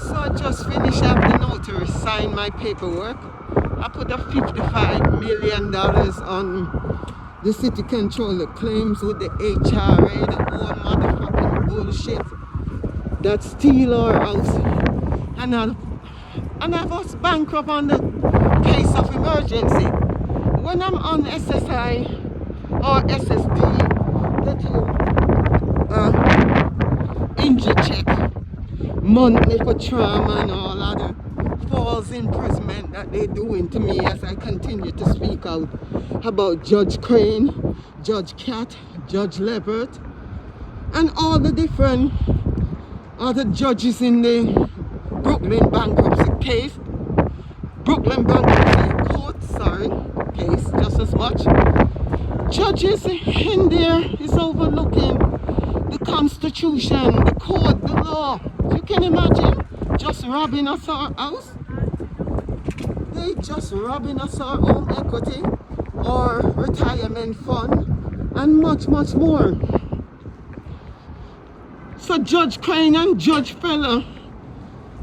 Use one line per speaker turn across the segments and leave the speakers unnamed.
So I just finished up the notary, signed my paperwork. I put a $55 million on the city controller claims with the HRA, the whole motherfucking bullshit that steal our house. And I was bankrupt on the case of emergency. When I'm on SSI or SSD, that you injury check monthly for trauma and all other false imprisonment that they're doing to me as I continue to speak out about Judge Crane, Judge Cat, Judge Levert, and all the different other judges in the Brooklyn bankruptcy case. Brooklyn bankruptcy court, case, just as much. Judges in there is overlooking the Constitution, the code, the law. You can imagine just robbing us our house. They just robbing us our own equity, our retirement fund, and much, much more. So Judge Crane and Judge Feller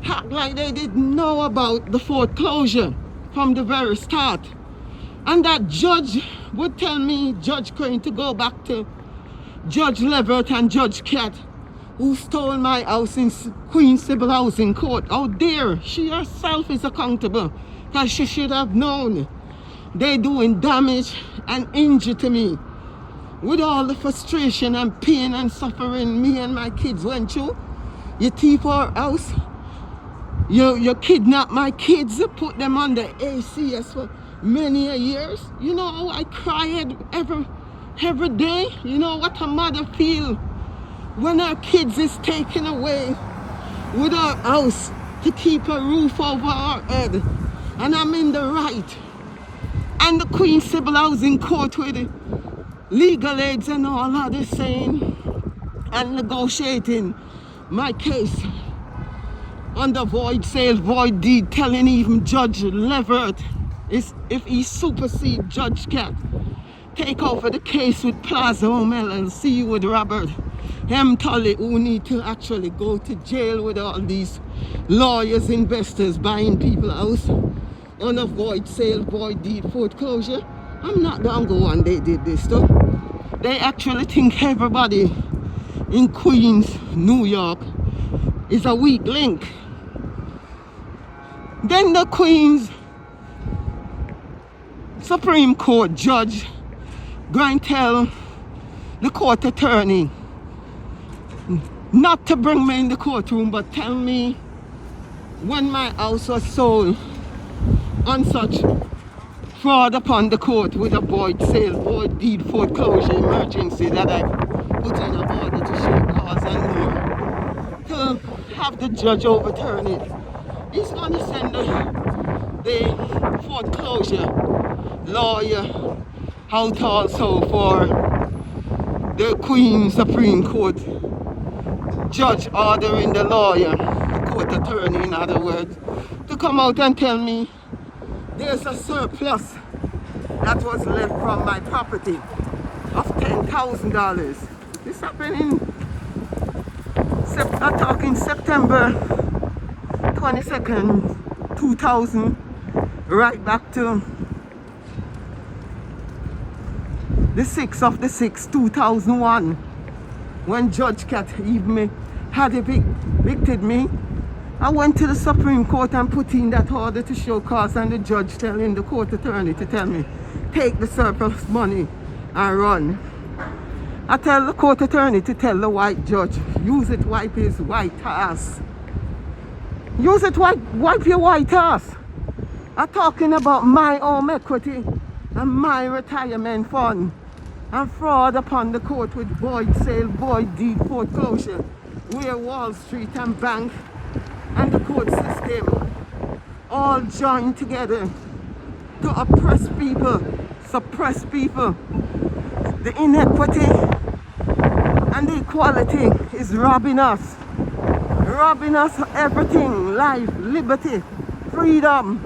act like they didn't know about the foreclosure from the very start. And that judge would tell me, Judge Crane, to go back to Judge Levert and Judge Cat, who stole my house in Queen Civil Housing Court. How dare she herself is accountable, because she should have known they doing damage and injury to me. With all the frustration and pain and suffering me and my kids went through, you thief our house, you kidnap my kids, put them on the ACS for many years. You know how I cried every day. You know what a mother feel when her kids is taken away with our house to keep a roof over our head. And I'm in the right. And the Queen Civil Housing Court with legal aids and all other saying and negotiating my case under void sale, void deed, telling even Judge Levert is if he supersede Judge Cat, take over the case with Plaza Home LLC with Robert M. Tully, who need to actually go to jail with all these lawyers, investors buying people's house on a void sale, void deed, foreclosure. I'm not gonna go on they did this though. They actually think everybody in Queens, New York is a weak link. Then the Queens Supreme Court judge going to tell the court attorney not to bring me in the courtroom, but tell me when my house was sold on such fraud upon the court with a void sale, void deed, foreclosure emergency that I put in a order to show cause and more, to have the judge overturn it. He's going to send the foreclosure lawyer out also for the Queen Supreme Court judge ordering the lawyer, the court attorney in other words, to come out and tell me there's a surplus that was left from my property of $10,000. This happened in I'm talking September 22nd, 2000, right back to the 6th of the 6th, 2001, when Judge Cat even had evicted me. I went to the Supreme Court and put in that order to show cause, and the judge telling the court attorney to tell me, take the surplus money and run. I tell the court attorney to tell the white judge, use it, wipe his white ass. Use it, wipe your white ass. I'm talking about my home equity and my retirement fund, and fraud upon the court with void sale, void deed, foreclosure, where Wall Street and bank and the court system all join together to oppress people, suppress people. The inequity and the equality is robbing us of everything, life, liberty, freedom.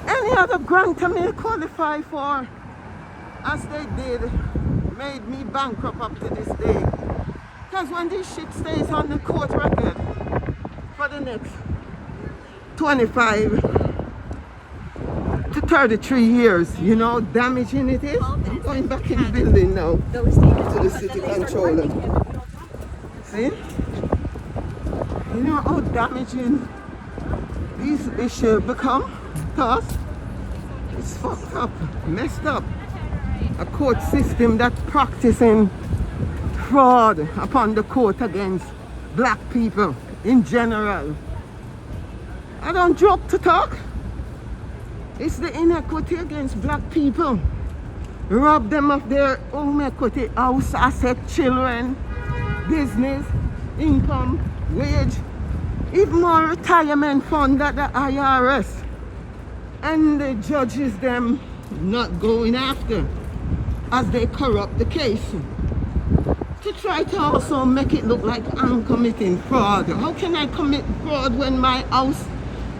Any other grant I may qualify for, as they did, made me bankrupt up to this day. Because when this shit stays on the court record for the next 25 to 33 years. You know how damaging it is? I'm going back in the building now to the city controller. See? You know how damaging these issues become to us? It's fucked up, messed up. A court system that's practicing fraud upon the court against black people in general. I don't joke to talk. It's the inequity against black people. Rob them of their own equity, house, asset, children, business, income, wage, even more retirement fund at the IRS. And the judges them not going after as they corrupt the case. To try to also make it look like I'm committing fraud. How can I commit fraud when my house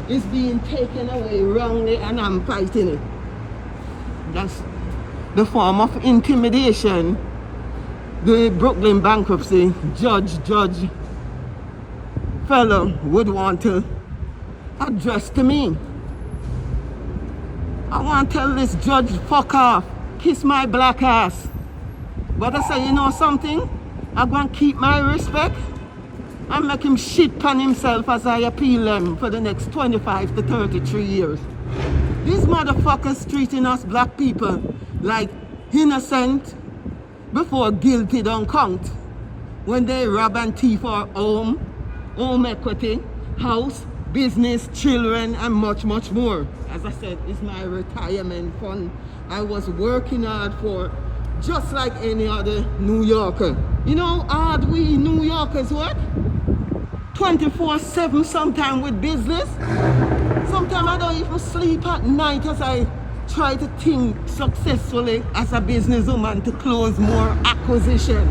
is being taken away wrongly and I'm fighting it? That's the form of intimidation the Brooklyn bankruptcy judge fellow would want to address to me. I want to tell this judge, fuck off, kiss my black ass. But I say, you know something? I'm going to keep my respect and make him shit on himself as I appeal them for the next 25 to 33 years. These motherfuckers treating us black people like innocent before guilty don't count. When they rob and thief our home equity, house, business, children, and much, much more. As I said, it's my retirement fund I was working hard for, just like any other New Yorker. You know how hard we New Yorkers work? 24/7 sometimes with business. Sometimes I don't even sleep at night as I try to think successfully as a businesswoman to close more acquisition,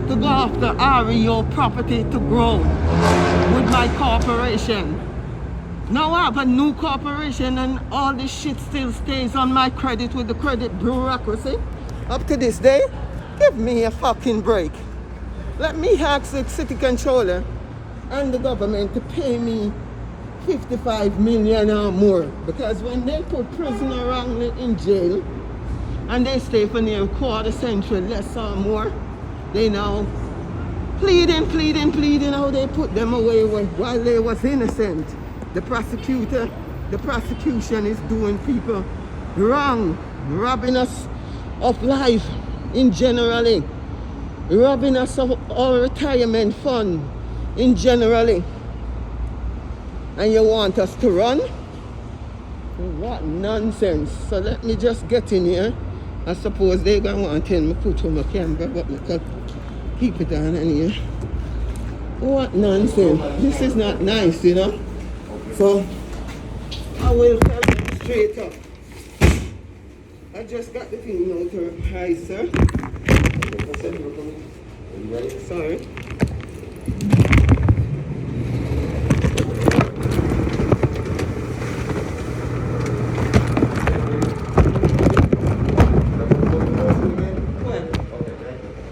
to go after REO property to grow with my corporation. Now I have a new corporation and all this shit still stays on my credit with the credit bureaucracy. Up to this day, give me a fucking break. Let me ask the city controller and the government to pay me 55 million or more. Because when they put prisoner wrongly in jail and they stay for near a quarter century, less or more, they now pleading how they put them away while they was innocent. The prosecution is doing people wrong, robbing us of life in generally, robbing us of our retirement fund in generally. And you want us to run? What nonsense. So let me just get in here. I suppose they're going to want to tell me put on my camera, but I can keep it on in here. What nonsense. This is not nice, you know. So I will tell them straight up. I just got the thing notarized, sir. Sorry.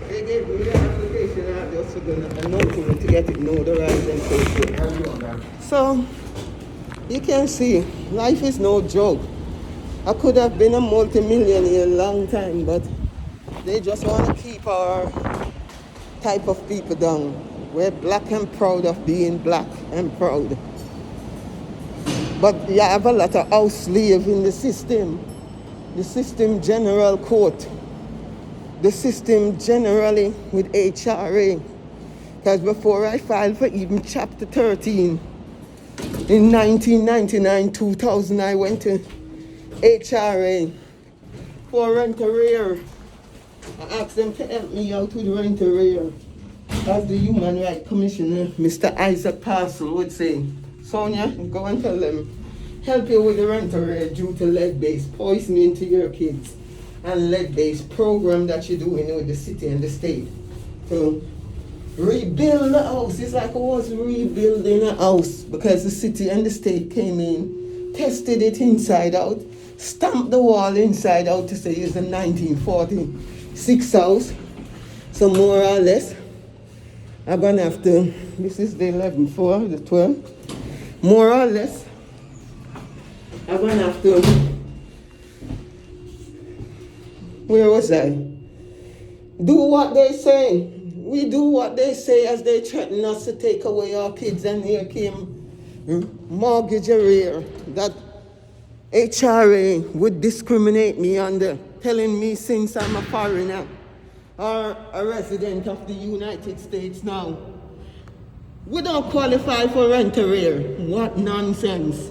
They gave me the application. I just forgot a notary to get it notarized and so. So you can see, life is no joke. I could have been a multi-millionaire a long time, but they just want to keep our type of people down. We're black and proud of being black and proud. But you have a lot of house slaves in the system general court, the system generally with HRA. Because before I filed for even chapter 13, in 1999, 2000, I went to HRA for rent-a-rear. I asked them to help me out with rent-a-rear. As the Human Rights Commissioner, Mr. Isaac Parcel, would say, Sonia, go and tell them, help you with the rent-a-rear due to lead-based poisoning to your kids and lead-based program that you're doing with the city and the state. So, rebuild the house. It's like I was rebuilding a house because the city and the state came in, tested it inside out, stamped the wall inside out to say it's a 1946 house. So more or less, I'm gonna have to, this is the 11/4, the 12th. more or less, I'm gonna have to, where was I? Do what they say. We do what they say as they threaten us to take away our kids, and here came mortgage arrear that HRA would discriminate me under, telling me since I'm a foreigner or a resident of the United States now, we don't qualify for rent arrear. What nonsense.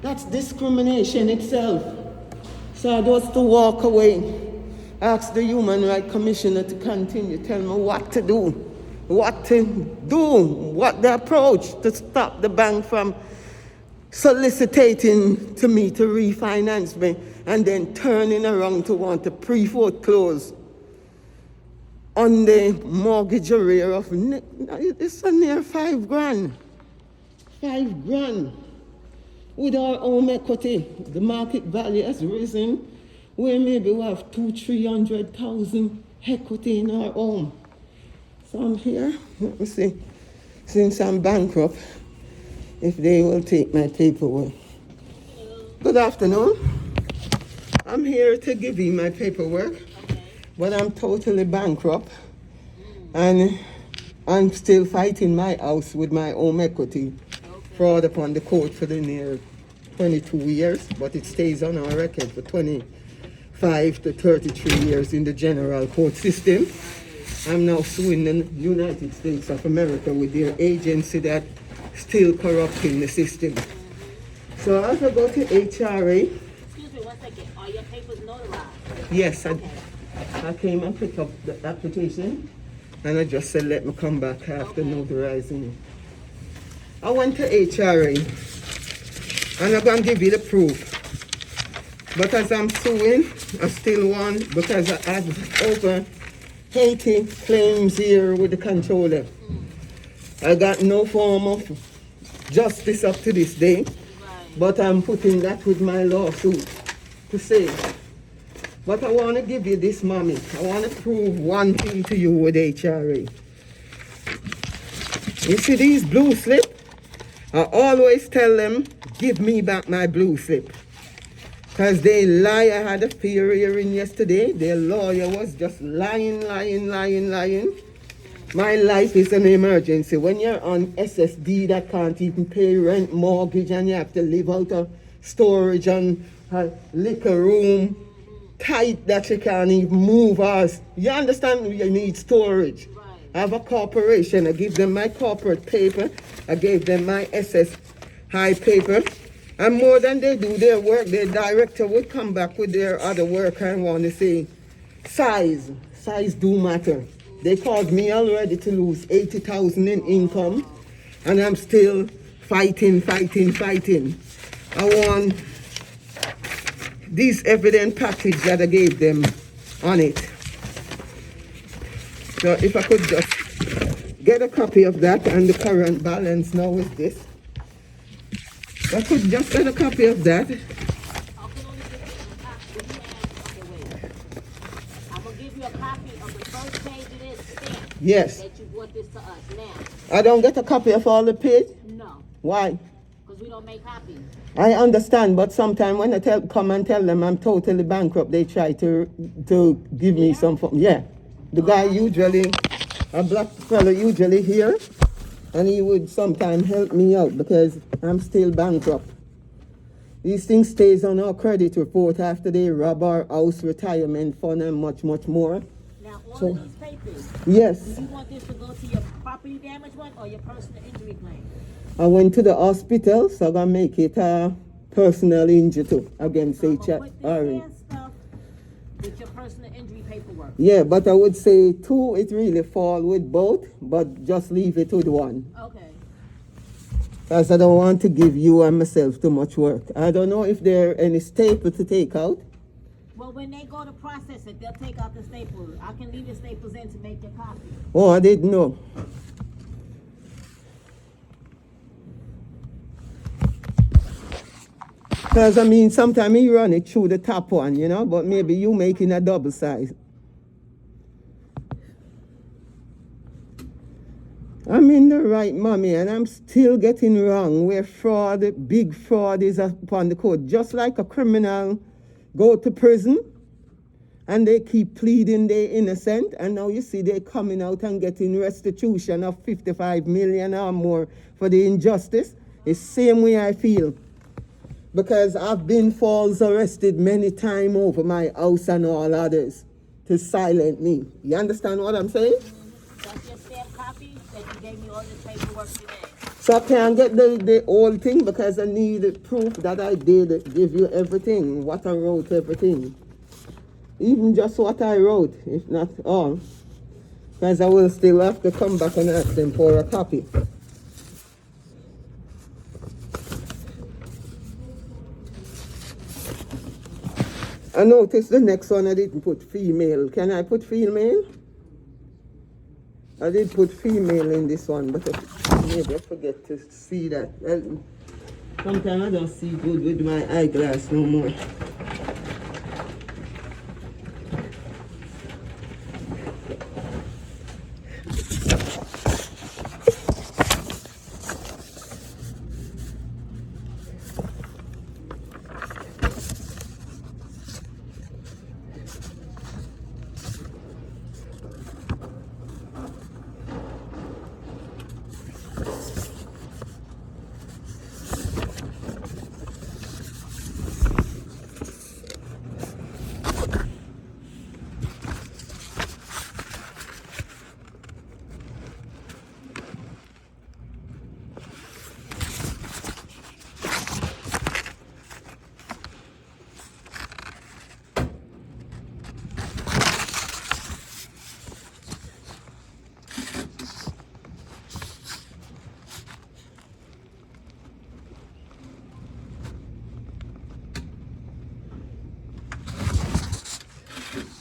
That's discrimination itself. So I was to walk away, ask the Human Rights Commissioner to continue, tell me what to do, what the approach to stop the bank from soliciting to me to refinance me and then turning around to want to pre-foreclose on the mortgage arrear of, it's a near $5,000. $5,000. With our home equity, the market value has risen, where maybe we have 200,000-300,000 equity in our home. So I'm here, let me see, since I'm bankrupt, if they will take my paperwork. Good afternoon. I'm here to give you my paperwork, but I'm totally bankrupt, and I'm still fighting my house with my home equity. Fraud upon the court for the near 22 years, but it stays on our record for 25 to 33 years in the general court system. I'm now suing the United States of America with their agency that still corrupting the system. So I have to go to HRA.
Excuse me 1 second. Are your papers notarized?
Yes,
Okay.
I came and picked up the application, and I just said let me come back after notarizing it. I went to HRA, and I'm going to give you the proof. But as I'm suing, I still won because I had over 80 claims here with the controller. I got no form of justice up to this day, but I'm putting that with my lawsuit to say. But I want to give you this, mommy. I want to prove one thing to you with HRA. You see these blue slips? I always tell them, give me back my blue slip. Because they lie. I had a fair hearing yesterday. Their lawyer was just lying. My life is an emergency. When you're on SSD that can't even pay rent, mortgage, and you have to live out of storage and a liquor room, tight that you can't even move us. You understand? You need storage. I have a corporation. I give them my corporate paper. I gave them my SS high paper. And more than they do their work, their director would come back with their other work and want to say, size do matter. They caused me already to lose 80,000 in income, and I'm still fighting. I want this evidence package that I gave them on it. So if I could just get a copy of that, and the current balance now is this. I could just get a copy of that.
I'm going to give you a copy of the first page of this stamp.
Yes.
That you brought this to us now.
I don't get a copy of all the page?
No.
Why?
Because we don't make copies.
I understand, but sometimes when I come and tell them I'm totally bankrupt, they try to give me some form. Yeah. The guy usually, a black fellow usually here, and he would sometimes help me out because I'm still bankrupt. These things stays on our credit report after they rob our house, retirement fund, and much more.
Now, all of these papers,
Yes.
do you want this to go to your property damage one or your personal injury claim?
I went to the hospital, so I'm going to make it a personal injury too against
So I'm gonna put this
HRA.
here stuff with your personal injury paperwork.
Yeah, but I would say two, it really fall with both, but just leave it with one.
Okay.
Because I don't want to give you and myself too much work. I don't know if there are any staples to take out.
Well, when they go to process it, they'll take out the staples. I can leave the staples in to make your copy.
Oh, I didn't know. Because, I mean, sometimes you run it through the top one, you know, but maybe you making a double size. I'm in the right, mommy, and I'm still getting wrong where fraud, big fraud is upon the court. Just like a criminal go to prison and they keep pleading they're innocent, and now you see they're coming out and getting restitution of 55 million or more for the injustice. It's the same way I feel. Because I've been false arrested many times over my house and all others to silence me. You understand what I'm saying?
That's your stamp copy that you gave me all this paperwork today.
So I can't get the whole thing because I need proof that I did give you everything, what I wrote, everything. Even just what I wrote, if not all. Because I will still have to come back and ask them for a copy. I noticed the next one I didn't put female. Can I put female? I did put female in this one, but maybe I forget to see that. Sometimes I don't see good with my eyeglass no more.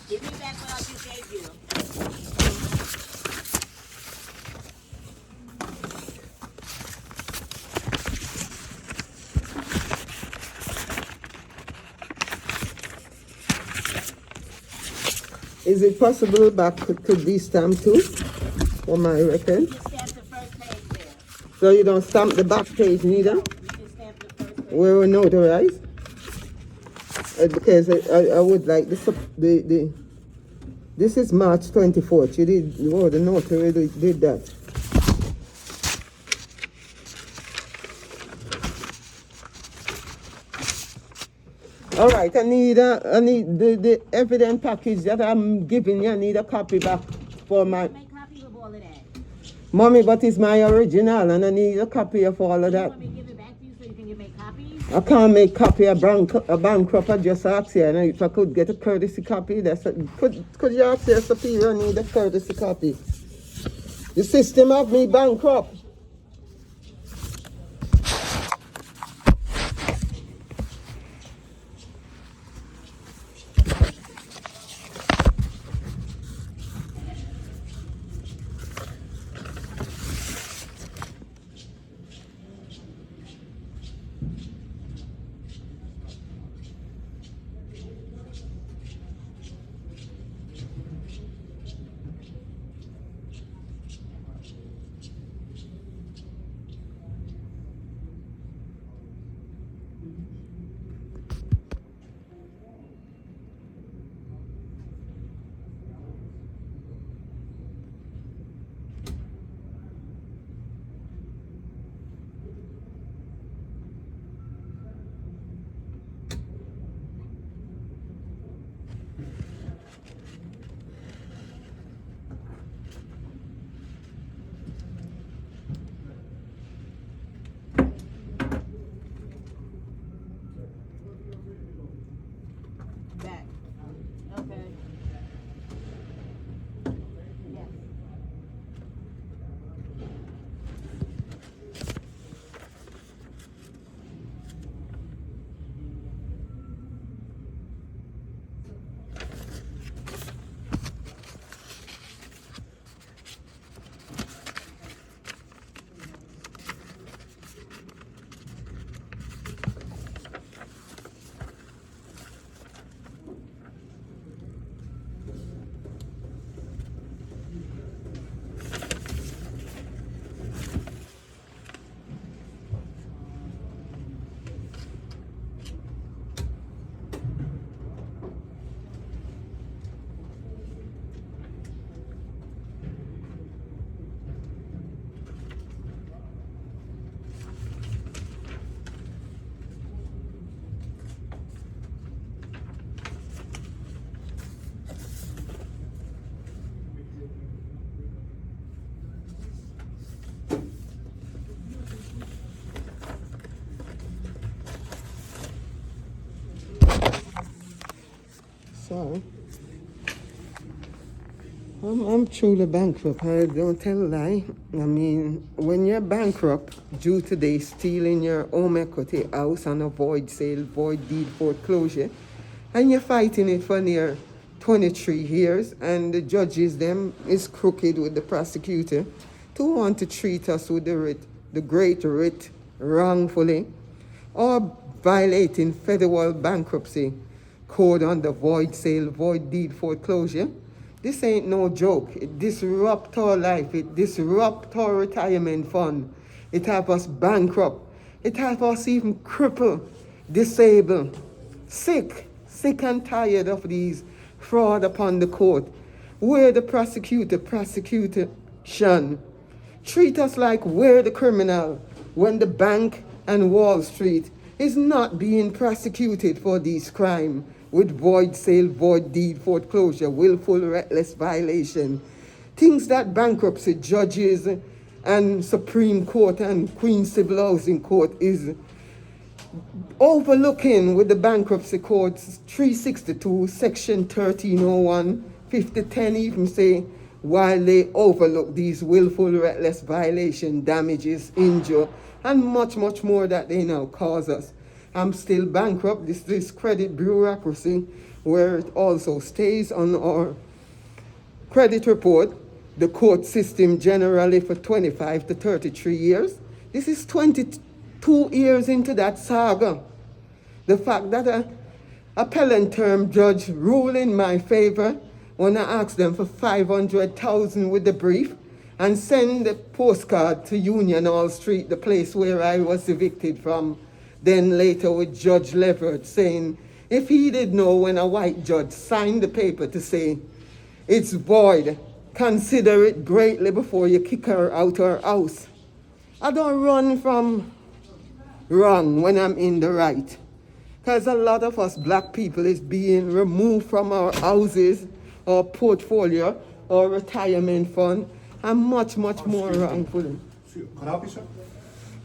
Give me back what I just gave you.
Is it possible back to this stamp too? For my record?
You stamp the first page there.
So you don't stamp the back page neither?
You just stamp the first page.
Where we notarize? Because I would like this. This is March 24th. You did, oh, the notary did that. All right, I need the evidence package that I'm giving you. I need a copy back for my
Make copies of all of that.
mommy, but it's my original, and I need a copy of all of
You
that.
want me to give it back to you so you can make copies?
I can't make copy of bankrupt. I just ask you, and if I could get a courtesy copy, could you ask your superior I need a courtesy copy? The system of me bankrupt. sorry. I'm truly bankrupt. I don't tell a lie. I mean, when you're bankrupt due to they stealing your home equity house on a void sale, void deed foreclosure, and you're fighting it for near 23 years, and the judges them is crooked with the prosecutor to want to treat us with the great writ wrongfully, or violating federal bankruptcy code on the void sale, void deed foreclosure. This ain't no joke. It disrupts our life. It disrupts our retirement fund. It have us bankrupt. It have us even crippled, disabled, sick and tired of these fraud upon the court, where the prosecution treat us like we're the criminal when the bank and Wall Street is not being prosecuted for these crimes with void sale, void deed foreclosure, willful, reckless violation. Things that bankruptcy judges and Supreme Court and Queen Civil Housing Court is overlooking with the Bankruptcy Code's 362, Section 1301, 5010 even say, while they overlook these willful, reckless violation, damages, injury, and much more that they now cause us. I'm still bankrupt. This credit bureaucracy, where it also stays on our credit report, the court system generally for 25 to 33 years. This is 22 years into that saga. The fact that an appellant term judge ruled in my favor when I asked them for $500,000 with the brief and send the postcard to Union Hall Street, the place where I was evicted from, then later with Judge Leverett saying, if he did know when a white judge signed the paper to say, it's void, consider it greatly before you kick her out her house. I don't run from wrong when I'm in the right. Because a lot of us black people is being removed from our houses, our portfolio, our retirement fund, and much more wrongfully.
Can I help you, sir?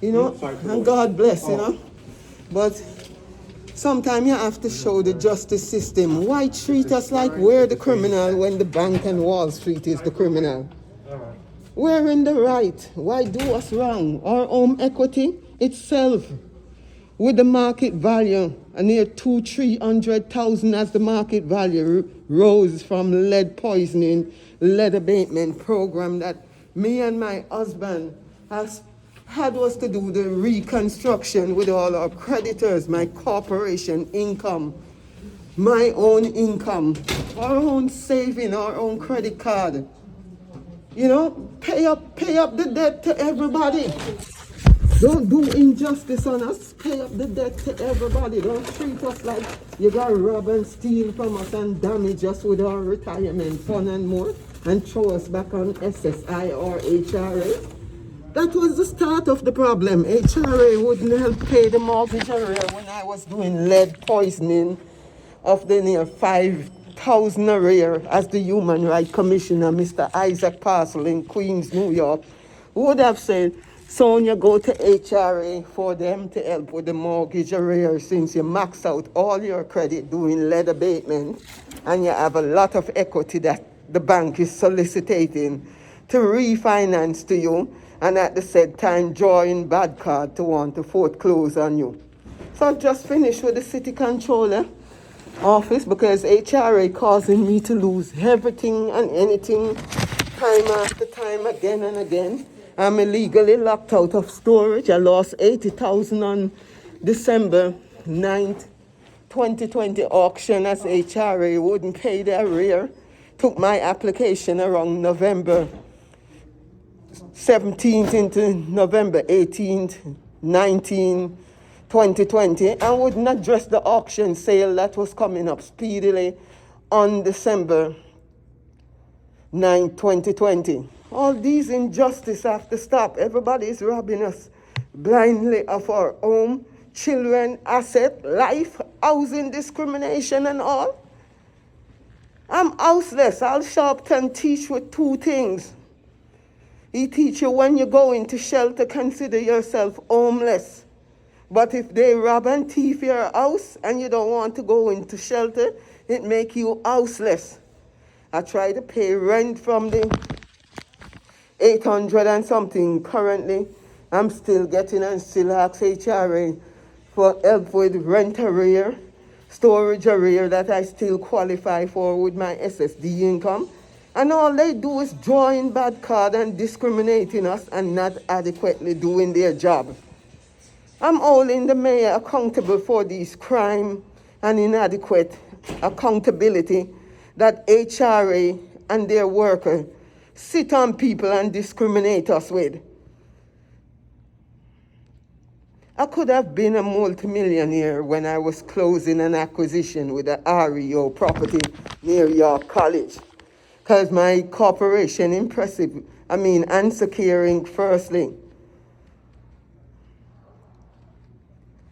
You know, and God bless, you know. But sometimes you have to show the justice system. Why treat us like we're the criminal when the bank and Wall Street is the criminal? We're in the right. Why do us wrong? Our home equity itself, with the market value, near 200,000-300,000 as the market value rose from lead poisoning, lead abatement program that me and my husband had was to do the reconstruction with all our creditors, my corporation income, my own income, our own saving, our own credit card. You know, pay up the debt to everybody. Don't do injustice on us. Pay up the debt to everybody. Don't treat us like you got to rob and steal from us and damage us with our retirement fund and more and throw us back on SSI or HRA. That was the start of the problem. HRA wouldn't help pay the mortgage arrear when I was doing lead poisoning of the near 5,000 arrear as the Human Rights Commissioner, Mr. Isaac Parcel in Queens, New York, would have said, Sonia, go to HRA for them to help with the mortgage arrear since you max out all your credit doing lead abatement and you have a lot of equity that the bank is soliciting to refinance to you, and at the said time drawing bad card to want to foreclose on you. So I've just finished with the city controller office because HRA causing me to lose everything and anything time after time, again and again. I'm illegally locked out of storage. I lost $80,000 on December 9th, 2020 auction as HRA wouldn't pay their arrear. Took my application around November 17th into November 18th, 19th, 2020, and wouldn't address the auction sale that was coming up speedily on December 9th, 2020. All these injustices have to stop. Everybody is robbing us blindly of our home, children, asset, life, housing discrimination and all. I'm houseless. Al Sharpton teach with two things. He teach you when you go into shelter, consider yourself homeless. But if they rob and thief your house and you don't want to go into shelter, It make you houseless. I try to pay rent from the 800 and something currently. I'm still getting and still ask HRA for help with rent arrear, storage arrear that I still qualify for with my SSD income. And all they do is drawing bad card and discriminating us and not adequately doing their job. I'm holding the mayor accountable for these crime and inadequate accountability that HRA and their workers sit on people and discriminate us with. I could have been a multimillionaire when I was closing an acquisition with a REO property near York College, because my corporation Unsecuring firstly,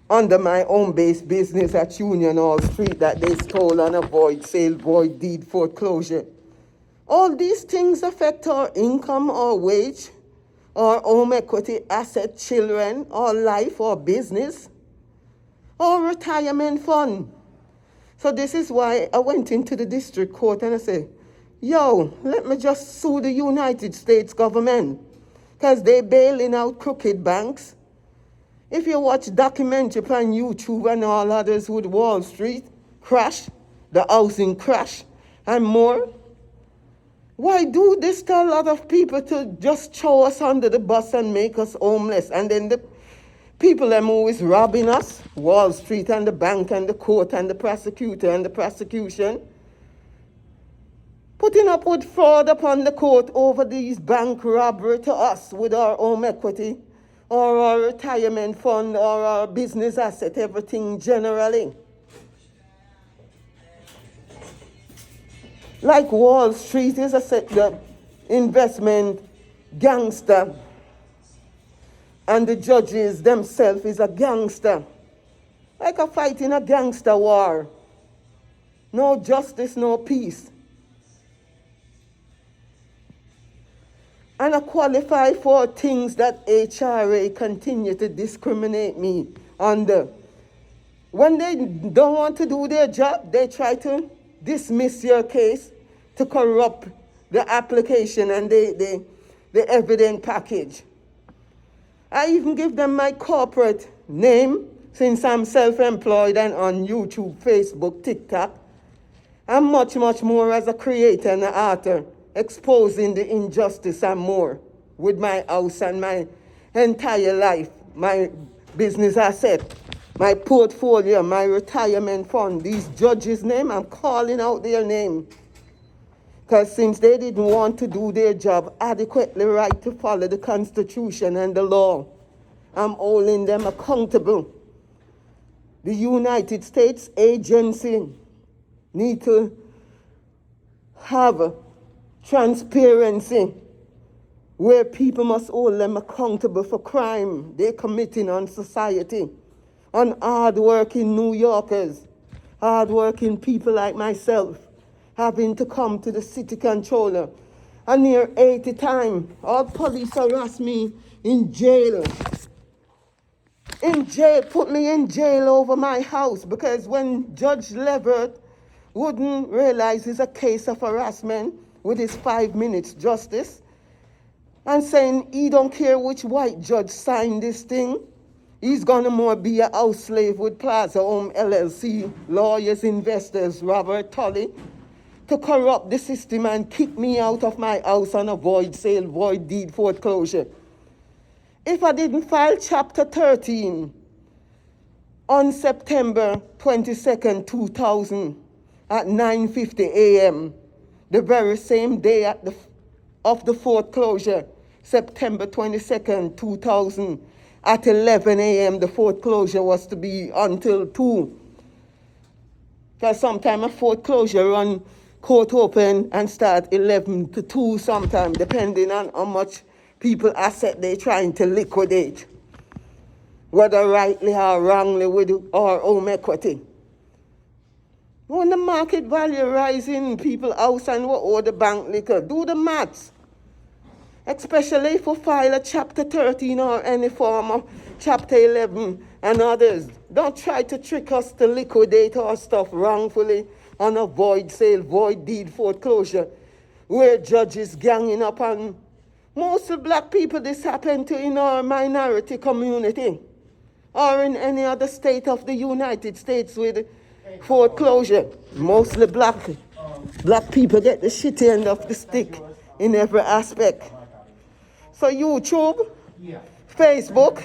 under my own-based business at Union Hall Street that they stole on a void sale, void deed foreclosure. All these things affect our income, our wage, our home equity, asset, children, our life, our business, our retirement fund. So this is why I went into the district court and I said, yo, let me just sue the United States government because they bailing out crooked banks. If you watch documentary on YouTube and all others with Wall Street crash, the housing crash, and more, why do this to a lot of people to just throw us under the bus and make us homeless? And then the people them who is robbing us, Wall Street and the bank and the court and the prosecutor and the prosecution, putting up with fraud upon the court over these bank robbery to us with our home equity, or our retirement fund, or our business asset, everything generally. Like Wall Street is the investment gangster, and the judges themselves is a gangster. Like a fight in a gangster war. No justice, no peace. And I qualify for things that HRA continue to discriminate me under. When they don't want to do their job, they try to dismiss your case to corrupt the application and the evidence package. I even give them my corporate name since I'm self-employed and on YouTube, Facebook, TikTok. I'm much, much more as a creator and an author, exposing the injustice and more with my house and my entire life, my business asset, my portfolio, my retirement fund. These judges' name, I'm calling out their name. Because since they didn't want to do their job adequately right to follow the Constitution and the law, I'm holding them accountable. The United States agency need to have transparency, where people must hold them accountable for crime they're committing on society, on hard-working New Yorkers, hard-working people like myself, having to come to the city controller. And near 80 times, all police harass me in jail. Put me in jail over my house, because when Judge Leverett wouldn't realize it's a case of harassment, with his 5 minutes justice, and saying he don't care which white judge signed this thing, he's gonna more be a house slave with Plaza Home LLC, lawyers, investors, Robert Tully, to corrupt the system and kick me out of my house on a void sale, void deed foreclosure. If I didn't file Chapter 13 on September 22nd, 2000 at 9:50 a.m., the very same day of the foreclosure, September 22nd, 2000, at 11 a.m., the foreclosure was to be until 2. Because sometimes a foreclosure run court open and start 11 to 2 sometime, depending on how much people asset they're trying to liquidate, whether rightly or wrongly with our home equity. When the market value rising, people house and what owe the bank liquor, do the maths. Especially if we file a Chapter 13 or any form of Chapter 11 and others. Don't try to trick us to liquidate our stuff wrongfully on a void sale, void deed foreclosure, where judges ganging up on mostly black people. This happened to in our minority community or in any other state of the United States with foreclosure. Mostly black people get the shitty end of the stick in every aspect. So YouTube, Facebook,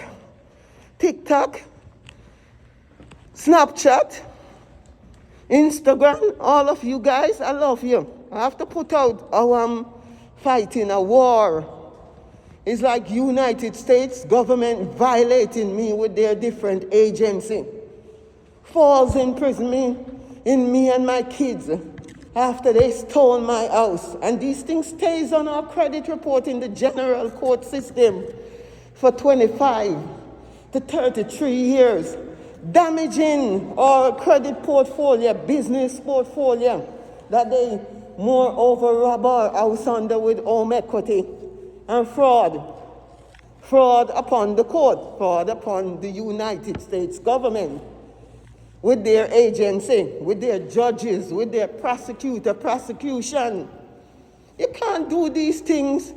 TikTok, Snapchat, Instagram, all of you guys, I love you. I have to put out how I'm fighting a war. It's like United States government violating me with their different agency. False imprisonment in me and my kids after they stole my house. And these things stays on our credit report in the general court system for 25 to 33 years, damaging our credit portfolio, business portfolio, that they moreover rob our house under with home equity and fraud. Fraud upon the court, fraud upon the United States government, with their agency, with their judges, with their prosecution. You can't do these things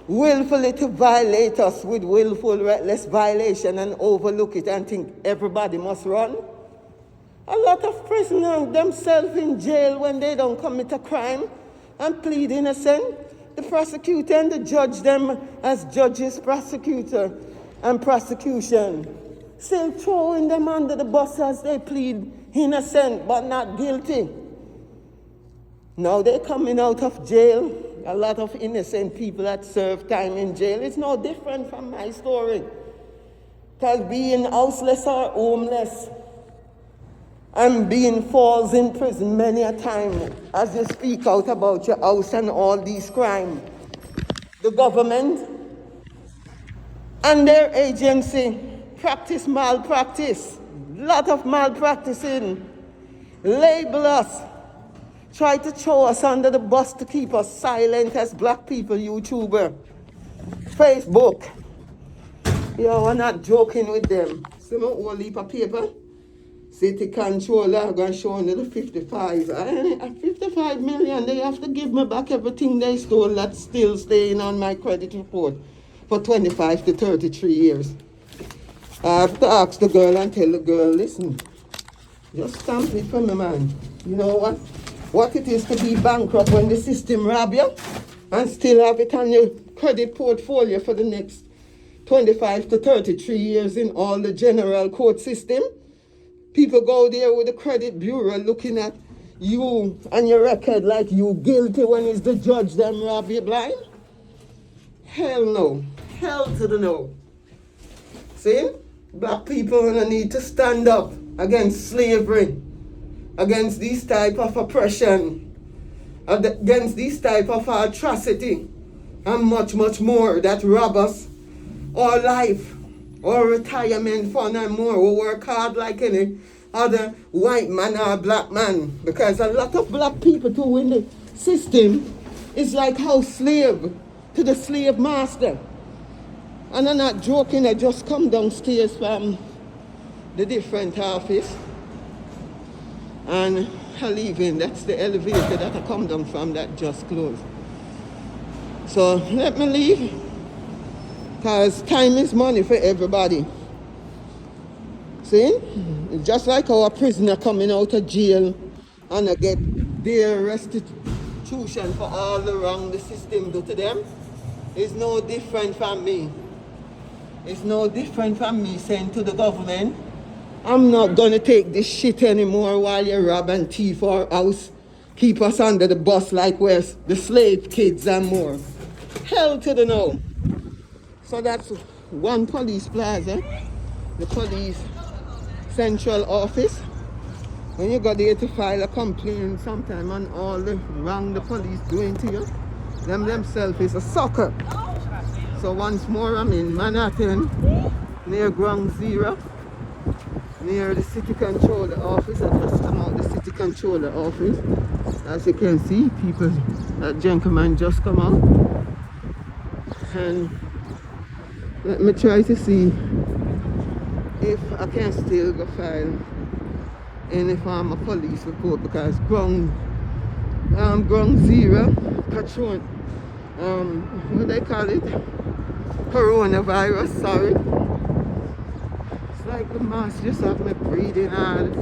willfully to violate us with willful, reckless violation and overlook it and think everybody must run. A lot of prisoners themselves in jail when they don't commit a crime and plead innocent. The prosecutor and the judge them as judges, prosecutor, and prosecution, still throwing them under the bus as they plead innocent but not guilty. Now they're coming out of jail. A lot of innocent people that serve time in jail. It's no different from my story. Because being houseless or homeless and being falls in prison many a time as you speak out about your house and all these crimes. The government and their agency practice malpractice, lot of malpracticing, label us, try to throw us under the bus to keep us silent as black people, YouTuber, Facebook. Yo, we're not joking with them. See my whole heap of paper? City Comptroller, I'm going to show you the 55. 55 million, they have to give me back everything they stole that's still staying on my credit report for 25 to 33 years. I have to ask the girl and tell the girl, listen, just stamp it for me, man. You know what it is to be bankrupt when the system rob you and still have it on your credit portfolio for the next 25 to 33 years in all the general court system. People go there with the credit bureau looking at you and your record like you guilty when it's the judge them rob you blind. Hell no. Hell to the no. See? Black people need to stand up against slavery, against this type of oppression, against this type of atrocity, and much, much more that rob us our life, our retirement fund and more. We work hard like any other white man or black man, because a lot of black people too in the system is like house slave to the slave master. And I'm not joking, I just come downstairs from the different office and I leave in. That's the elevator that I come down from that just closed. So let me leave, because time is money for everybody. See? Just like our prisoner coming out of jail and I get their restitution for all the wrong the system do to them, it's no different from me. It's no different from me saying to the government, I'm not going to take this shit anymore while you rob and thief our house, keep us under the bus like we're the slave kids and more. Hell to the no. So that's one police plaza, the police central office. When you go there to file a complaint sometime on all the wrong the police doing to you, themselves is a sucker. So once more, I'm in Manhattan, near Ground Zero, near the City Comptroller office. I just come out the City Comptroller office. As you can see, people, that gentleman just come out. And let me try to see if I can still go file any form of police report because ground zero patrol, what they call it, coronavirus, sorry. It's like the mask just have me breathing hard,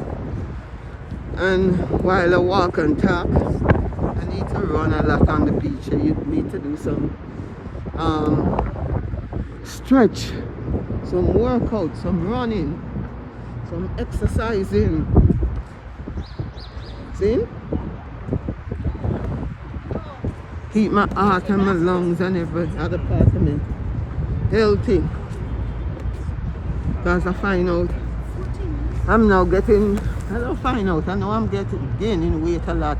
and while I walk and talk I need to run a lot on the beach. I need to do some stretch, some workout, some running, some exercising. See? Keep my heart and my lungs and every other part of me healthy. Because I find out I'm now getting, I don't find out, I know I'm gaining weight a lot,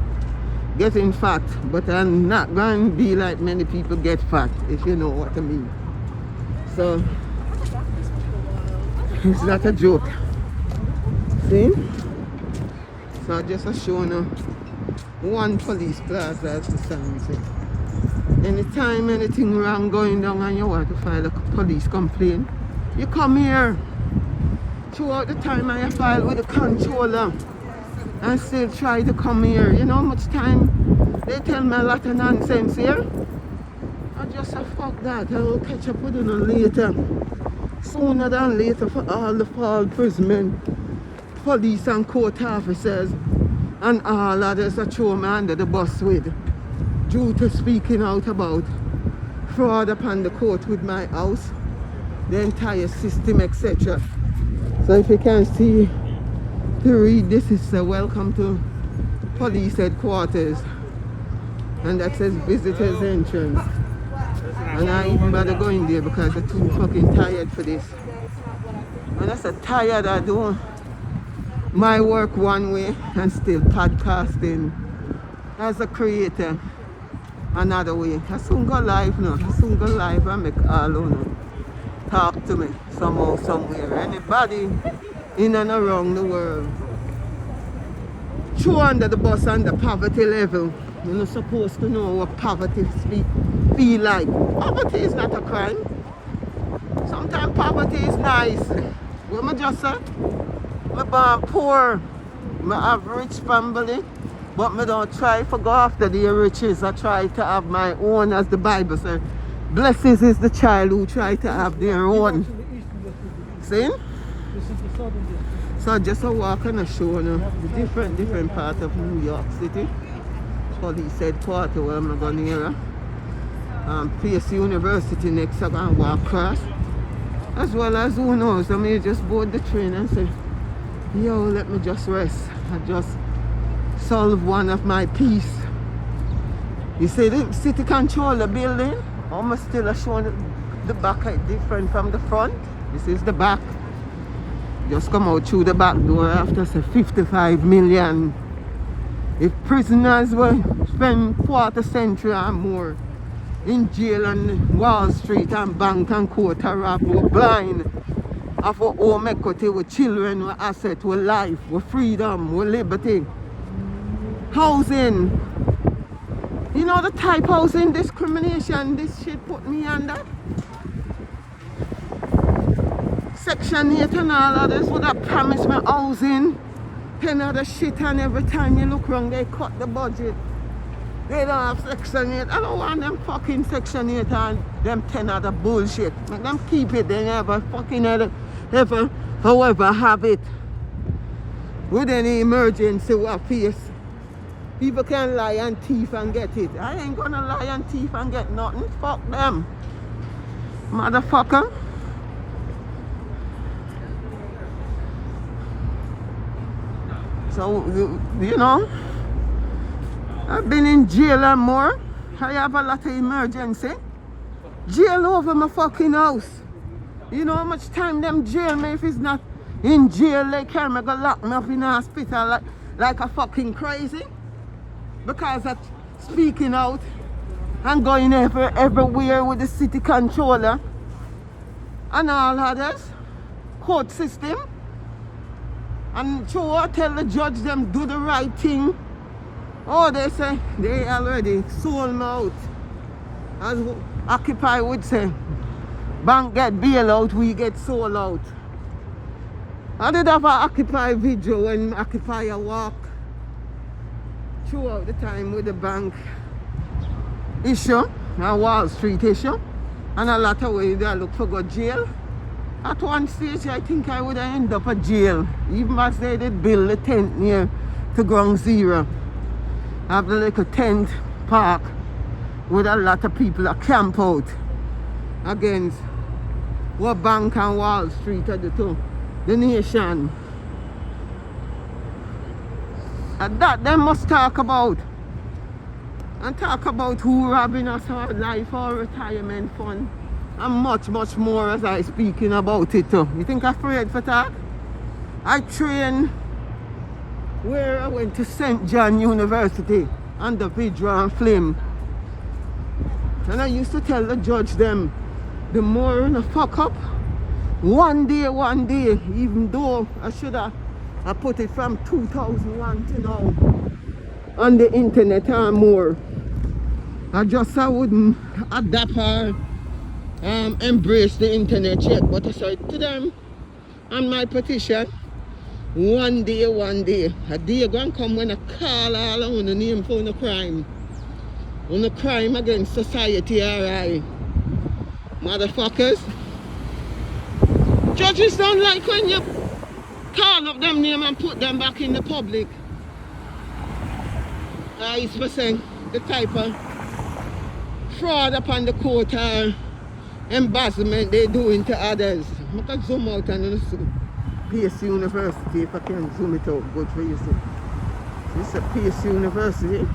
getting fat, but I'm not going to be like many people get fat, if you know what I mean. So, it's not a joke. See? So I just showing you one police plaza as the sign says. Anytime anything wrong going down and you want to file a police complaint, you come here. Throughout the time I file with the controller and still try to come here. You know how much time they tell me a lot of nonsense here? I just say fuck that, I will catch up with them later. Sooner than later for all the fall imprisonment, police and court officers and all others that throw me under the bus with due to speaking out about fraud upon the court with my house, the entire system, etc. So if you can see to read this, is welcome to police headquarters, and that says visitors entrance. And I even bother going there because I'm too fucking tired for this. And I'm so tired I do my work one way and still podcasting as a creator another way. I soon go live now. I soon go live and make all of them talk to me somehow, somewhere. Anybody in and around the world. Throw under the bus under poverty level. You're not supposed to know what poverty feel like. Poverty is not a crime. Sometimes poverty is nice. What am I just say? I'm born poor. I have rich family, but I don't try to go after the riches. I try to have my own, as the Bible says. Blessed is the child who try to have their own. See? So just a walk and a show now. Different part of New York City. Police headquarters where I'm going near. Place University next, I'm going to walk across. As well as, who knows, I may just board the train and say, yo, let me just rest. I just solve one of my piece. You see the city controller building? I'm still showing the back different from the front. This is the back. Just come out through the back door after say 55 million. If prisoners were spend quarter century or more in jail on Wall Street and bank and court or rob, we're blind of our home equity, with children, with asset, with life, with freedom, with liberty. Housing. You know the type housing discrimination this shit put me under? Section 8 and all others would have promised me housing. 10 other shit, and every time you look wrong they cut the budget. They don't have Section 8. I don't want them fucking Section 8 and them 10 other bullshit. Make them keep it. They never fucking ever however have it. With any emergency we face. People can lie and thief and get it. I ain't gonna lie and thief and get nothing. Fuck them. Motherfucker. So, you know, I've been in jail and more. I have a lot of emergency. Jail over my fucking house. You know how much time them jail me if it's not in jail? They can me go lock me up in a hospital like a fucking crazy. Because of speaking out and going everywhere with the city controller and all others. Court system. And so I tell the judge them do the right thing. Oh, they say they already sold me out. As Occupy would say, bank get bail out, we get sold out. I did have an Occupy video when Occupy walk throughout the time with the bank issue and Wall Street issue. And a lot of ways I look for go jail. At one stage I think I would have ended up at jail. Even as they did build a tent near to Ground Zero. Have the little tent park with a lot of people that camp out against what bank and Wall Street are to the nation. And that they must talk about. And talk about who robbing us our life or retirement fund. And much, much more as I speaking about it too. You think I'm afraid for talk? I trained where I went to St. John University under Vidra and Flame. And I used to tell the judge them, the more in a fuck up, one day, even though I should have I put it from 2001 to now on the internet or more. I wouldn't adapt or embrace the internet yet, but I said to them on my petition, one day, a day gonna come when I call all on the name for the crime. On the crime against society, HRA. Motherfuckers. Judges don't like when you call up them name and put them back in the public. It's for saying the type of fraud upon the court or embezzlement they doing to others. I can zoom out and see PS University if I can zoom it out good for you. See. This is a PS University.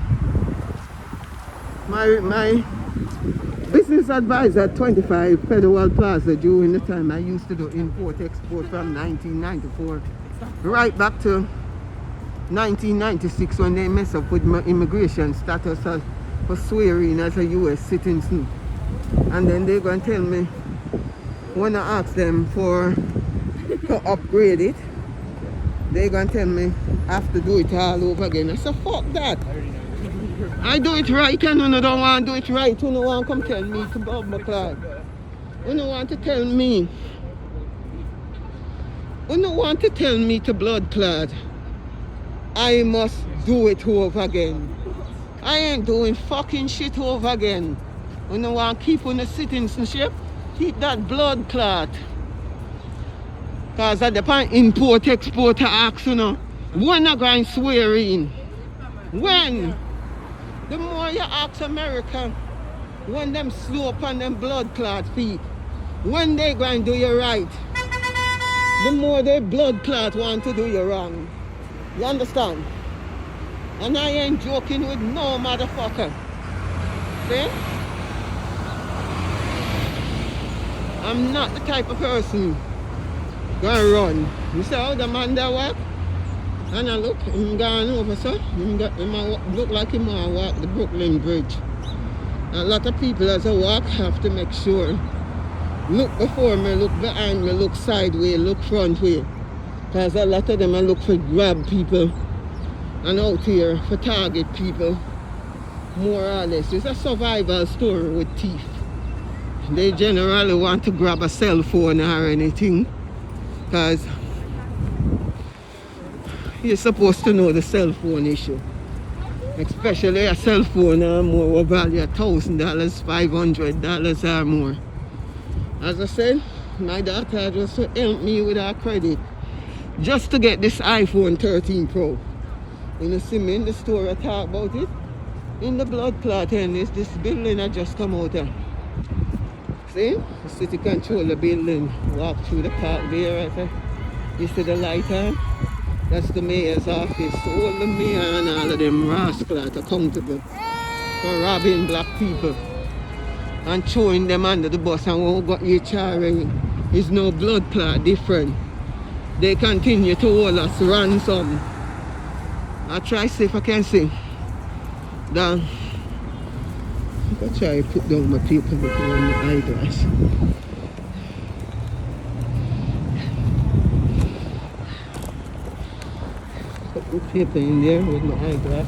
My business advisor at 25 Federal Plaza during the time I used to do import-export from 1994 right back to 1996 when they mess up with my immigration status for swearing as a US citizen. And then they're going to tell me when I ask them to upgrade it, they're going to tell me I have to do it all over again. I said, fuck that. I do it right and you don't want to do it right. You don't want to come tell me to Bob McLeod. You don't want to tell me. You don't want to tell me to blood clot. I must do it over again. I ain't doing fucking shit over again. You don't want to keep on the citizenship. Keep that blood clot. Because at the point import-export acts, you know. When are going swearing? When? The more you ask America, when them slow up on them blood clot feet, when they going to do you right, the more they blood clot want to do you wrong. You understand? And I ain't joking with no motherfucker. See? I'm not the type of person gonna run. You see how the man that walk? And I look, him gone over, so him look like him want to walk the Brooklyn Bridge. A lot of people as I walk have to make sure. Look before me, look behind me, look sideways, look front way. Because a lot of them I look for grab people and out here for target people. More or less. It's a survival story with thief. They generally want to grab a cell phone or anything. Because you're supposed to know the cell phone issue. Especially a cell phone more value $1,000, $500 or more. As I said, my daughter just helped me with her credit just to get this iPhone 13 Pro. When you see me in the store, I talk about it. In the blood clot end is this building I just come out of. See? The city controller building. Walk through the park there right there. You see the light on? That's the mayor's office. All the mayor and all of them rascals are accountable for robbing black people and throwing them under the bus. And when we got HRA, is no blood clot different. They continue to hold us ransom. I try to see if I can see. Down. I try to put down my paper with my eyeglass. Put the paper in there with my eyeglass.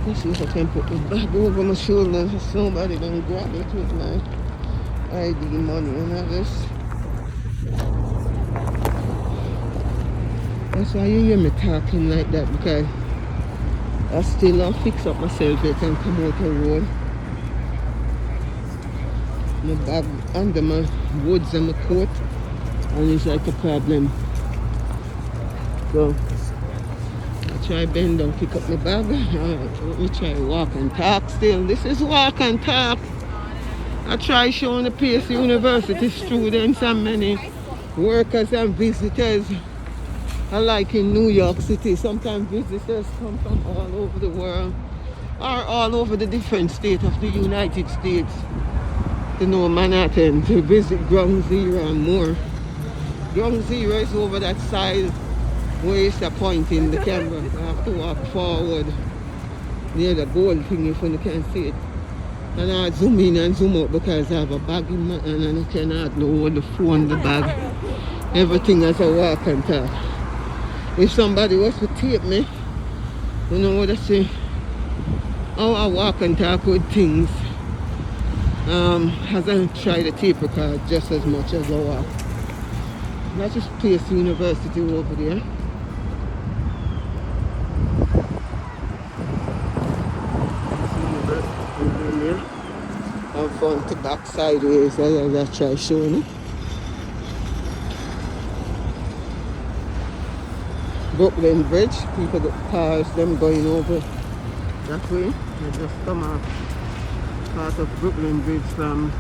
Let's see if I can put the bag over my shoulder so somebody don't grab it with my ID money and all this. That's why you hear me talking like that, because I still don't fix up myself yet and come out the road. My bag under my woods and my coat, and it's like a problem. So I try bend down, pick up my bag. Let me try walk and talk still. This is walk and talk. I try showing the Pace University students and many workers and visitors alike in New York City. Sometimes visitors come from all over the world or all over the different states of the United States to know Manhattan, to visit Ground Zero and more. Ground Zero is over that side where it's pointing the camera. I have to walk forward near the gold thing if you can see it. And I zoom in and zoom out because I have a bag in my hand and I cannot hold the phone, the bag, everything as I walk and talk. If somebody was to tape me, you know what I say, how I walk and talk with things, as I try the tape record just as much as I walk. That's just Pace University over there. I'm front to back sideways as I try showing it. Brooklyn Bridge, people got cars, them going over that way. They just come off part of Brooklyn Bridge from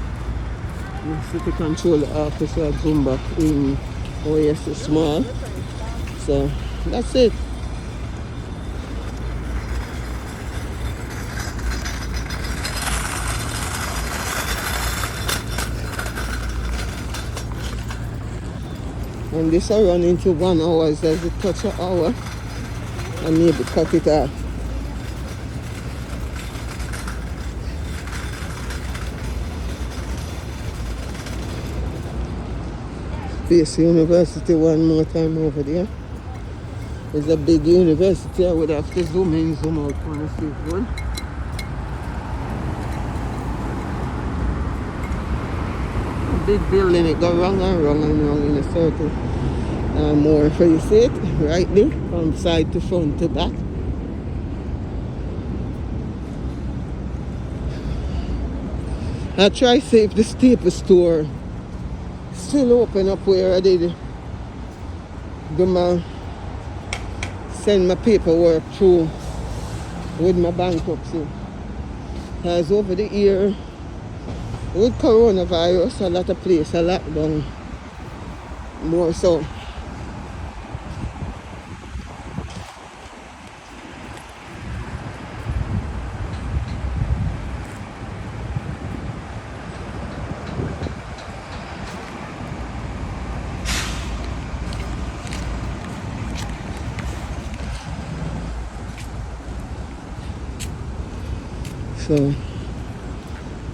the city control office at boom back in OS Small. So that's it. And this I run into 1 hour, as it touch an hour, and maybe cut it off. Pace University one more time over there. It's a big university. I would have to zoom in, zoom out on the street road. Big building, it go wrong and wrong and wrong in a circle. More for you see it, right there, from side to front to back. I try to see if the staple store still open up where I did send my paperwork through with my bankruptcy. Because over the year, with coronavirus, a lot of places are locked down more so. So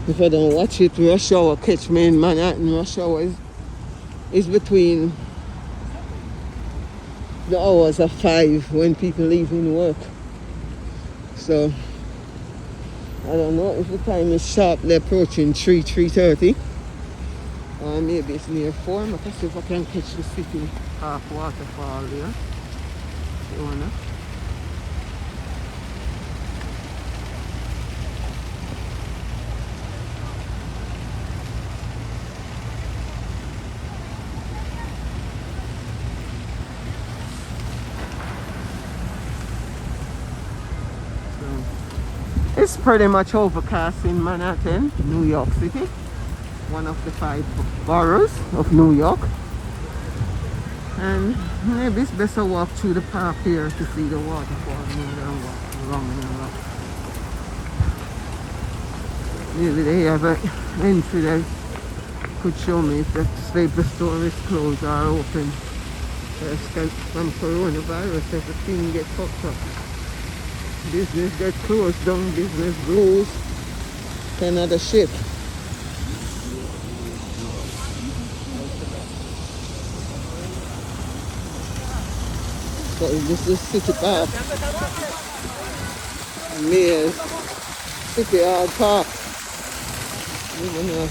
if I don't watch it, rush hour catch me in Manhattan. Rush hour is between the hours of 5 when people leaving work. So I don't know if the time is sharply approaching 3:30. Or maybe it's near 4. I can see if I can catch the city half waterfall there. You wanna? It's pretty much overcast in Manhattan, New York City, one of the 5 boroughs of New York. And maybe it's best to walk through the park here to see the waterfall more than walk around and around. Maybe they have an entry that could show me if the staple store is closed or open. Because from coronavirus, everything gets fucked up. Business gets closed down, business grows, another shit. So this is City Park. Mayor's City Hall Park. Even though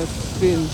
it's been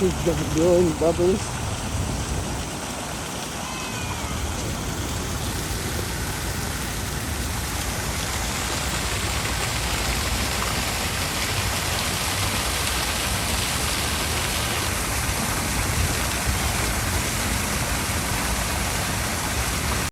is blowing bubbles.